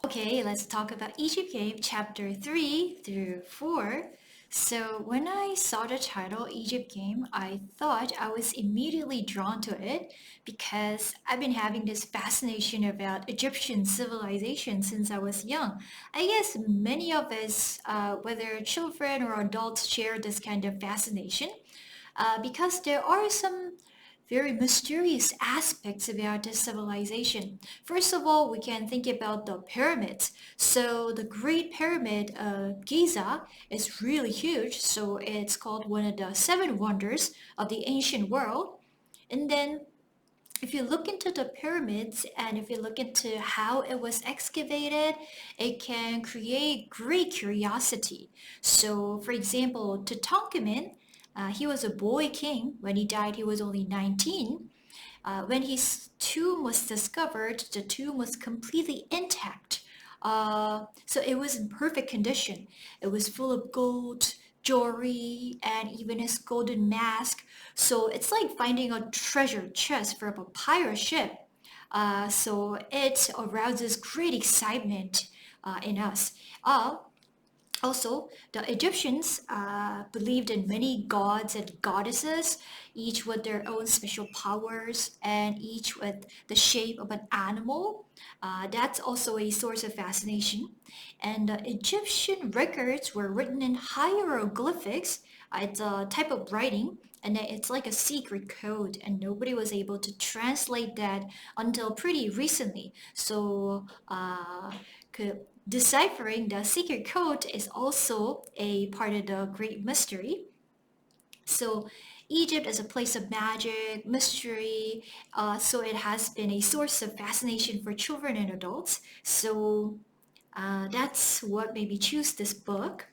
Okay, let's talk about Egypt Game chapter 3 through 4. So, when I saw the title Egypt Game, I thought I was immediately drawn to it because I've been having this fascination about Egyptian civilization since I was young. I guess many of us, whether children or adults, share this kind of fascination because there are some very mysterious aspects about this civilization. First of all, we can think about the pyramids. So the Great Pyramid of Giza is really huge, so it's called one of the seven wonders of the ancient world. And then if you look into the pyramids and if you look into how it was excavated, it can create great curiosity. So, for example, Tutankhamun, he was a boy king. When he died, he was only 19. When his tomb was discovered, the tomb was completely intact. So it was in perfect condition. It was full of gold, jewelry, and even his golden mask. So it's like finding a treasure chest from a pirate ship. So it arouses great excitement in us. Also, the Egyptians believed in many gods and goddesses, each with their own special powers and each with the shape of an animal. That's also a source of fascination. And the Egyptian records were written in hieroglyphics. It's a type of writing, and it's like a secret code, and nobody was able to translate that until pretty recently. So, deciphering the secret code is also a part of the great mystery. So, Egypt is a place of magic, mystery, so it has been a source of fascination for children and adults. So, that's what made me choose this book.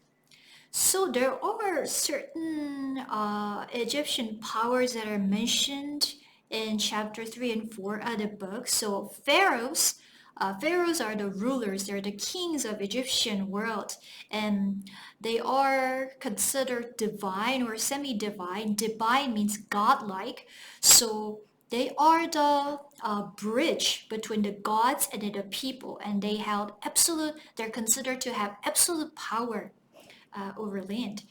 So, there are certain Egyptian powers that are mentioned in chapter 3 and 4 of the book. So, pharaohs are the rulers, they're the kings of Egyptian world, and they are considered divine or semi-divine. Divine means godlike. So they are the bridge between the gods and the people, and they're considered to have absolute power over land.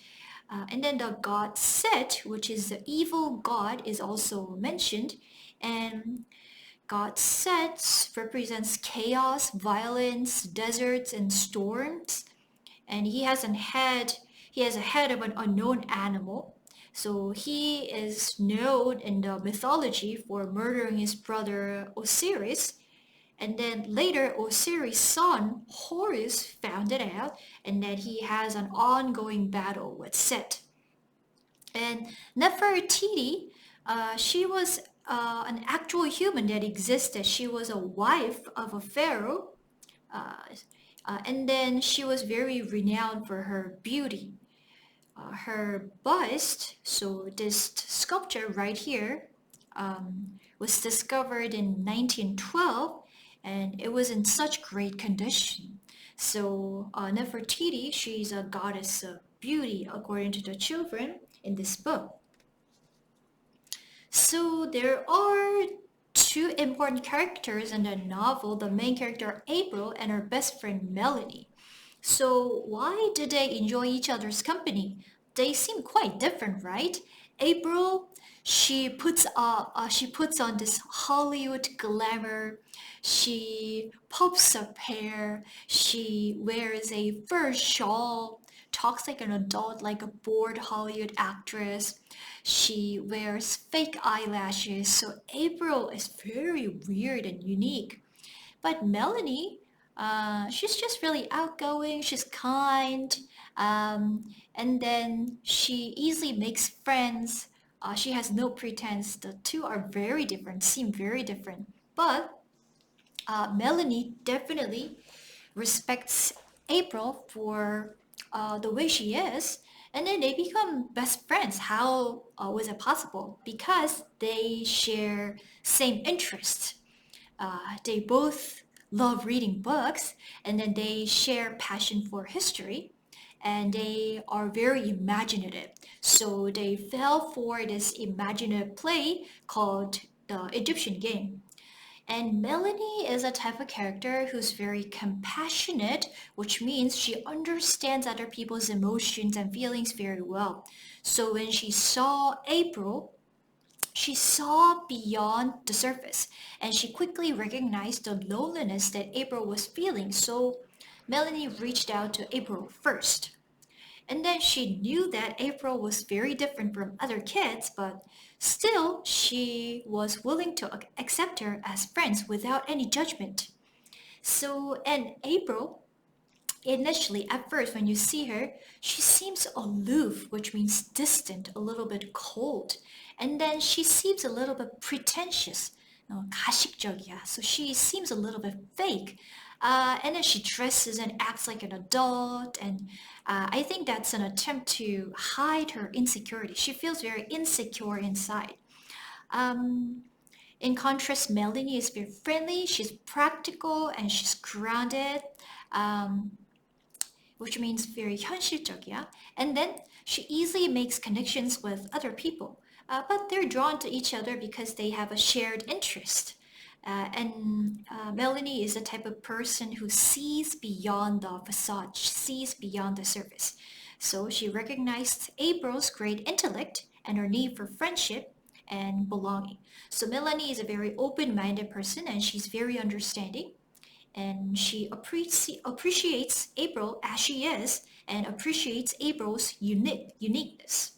And then the god Set, which is the evil god, is also mentioned. And God Set represents chaos, violence, deserts, and storms. And he has a head of an unknown animal. So he is known in the mythology for murdering his brother Osiris. And then later, Osiris' son Horus found it out, and then he has an ongoing battle with Set. And Nefertiti, she was an actual human that existed. She was a wife of a pharaoh, uh, and then she was very renowned for her beauty. Her bust, so this sculpture right here, was discovered in 1912, and it was in such great condition. So Nefertiti, she's a goddess of beauty according to the children in this book. So there are two important characters in the novel, the main character April and her best friend Melanie. So why do they enjoy each other's company? They seem quite different, right? April, she puts on this Hollywood glamour. She pops up hair. She wears a fur shawl. Talks like an adult, like a bored Hollywood actress. She wears fake eyelashes. So April is very weird and unique. But Melanie, she's just really outgoing, she's kind, and then she easily makes friends. She has no pretense. The two are very different, seem very different. But Melanie definitely respects April for the way she is, and then they become best friends. How was it possible? Because they share same interests. They both love reading books, and then they share passion for history, and they are very imaginative. So they fell for this imaginative play called the Egyptian Game. And Melanie is a type of character who's very compassionate, which means she understands other people's emotions and feelings very well. So when she saw April, she saw beyond the surface and she quickly recognized the loneliness that April was feeling. So Melanie reached out to April first. And then she knew that April was very different from other kids, but still she was willing to accept her as friends without any judgment. So, and April, initially, at first, when you see her, she seems aloof, which means distant, a little bit cold. And then she seems a little bit pretentious, 가식적이야. So she seems a little bit fake. And then she dresses and acts like an adult. And I think that's an attempt to hide her insecurity. She feels very insecure inside. Um, in contrast, Melanie is very friendly, she's practical, and she's grounded. Um, which means very 현실적이야. And then she easily makes connections with other people, but they're drawn to each other because they have a shared interest. And Melanie is the type of person who sees beyond the facade, sees beyond the surface. So she recognized April's great intellect and her need for friendship and belonging. So Melanie is a very open-minded person and she's very understanding and she appreciates April as she is and appreciates April's uniqueness.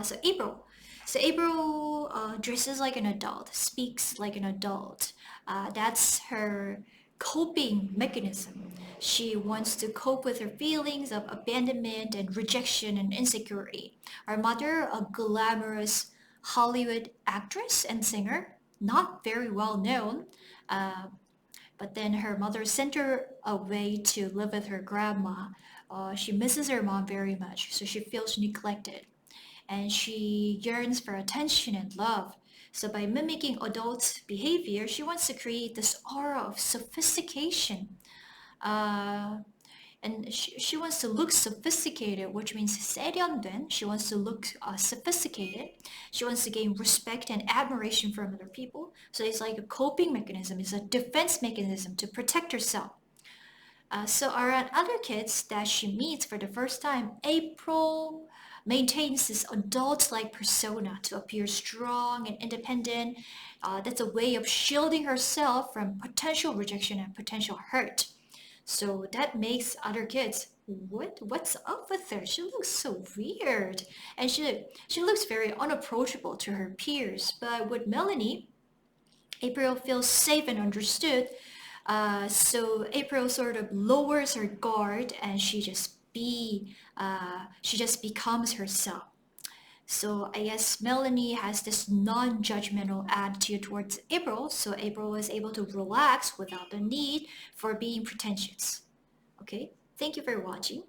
So April dresses like an adult, speaks like an adult. That's her coping mechanism. She wants to cope with her feelings of abandonment and rejection and insecurity. Her mother, a glamorous Hollywood actress and singer, not very well known, uh, but then her mother sent her away to live with her grandma. She misses her mom very much, so she feels neglected. And she yearns for attention and love. So by mimicking adults' behavior, she wants to create this aura of sophistication. Uh, and she wants to look sophisticated, which means 세련된. She wants to look sophisticated. She wants to gain respect and admiration from other people. So it's like a coping mechanism, it's a defense mechanism to protect herself. So around other kids that she meets for the first time, April maintains this adult-like persona to appear strong and independent. That's a way of shielding herself from potential rejection and potential hurt. So that makes other kids, what's up with her? She looks so weird. And she looks very unapproachable to her peers. But with Melanie, April feels safe and understood. So April sort of lowers her guard and she just becomes herself. So I guess Melanie has this non-judgmental attitude towards April, so April is able to relax without the need for being pretentious. Okay, thank you for watching.